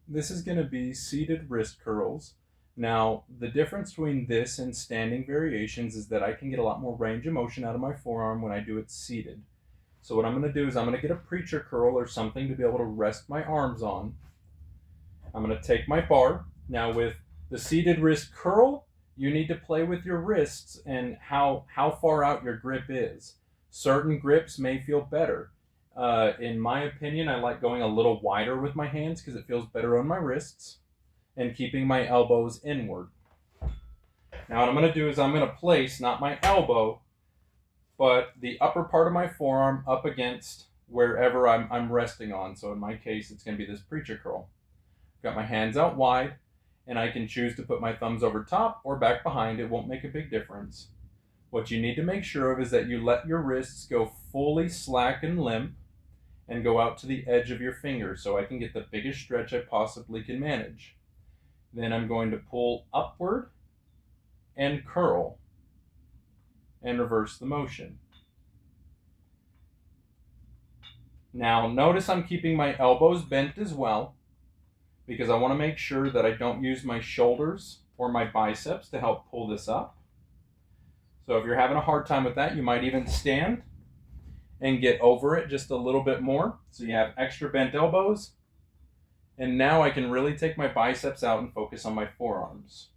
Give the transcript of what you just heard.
This is going to be seated wrist curls. Now, the difference between this and standing variations is that I can get a lot more range of motion out of my forearm when I do it seated. So what I'm going to do is I'm going to get a preacher curl or something to be able to rest my arms on. I'm going to take my bar. Now with the seated wrist curl, you need to play with your wrists and how far out your grip is. Certain grips may feel better. In my opinion, I like going a little wider with my hands because it feels better on my wrists and keeping my elbows inward. Now what I'm going to do is I'm going to place not my elbow, but the upper part of my forearm up against wherever I'm resting on. So in my case, it's going to be this preacher curl. Got my hands out wide, and I can choose to put my thumbs over top or back behind. It won't make a big difference. What you need to make sure of is that you let your wrists go fully slack and limp and go out to the edge of your fingers so I can get the biggest stretch I possibly can manage. Then I'm going to pull upward and curl and reverse the motion. Now notice I'm keeping my elbows bent as well because I want to make sure that I don't use my shoulders or my biceps to help pull this up. So if you're having a hard time with that, you might even stand and get over it just a little bit more. So you have extra bent elbows. And now I can really take my biceps out and focus on my forearms.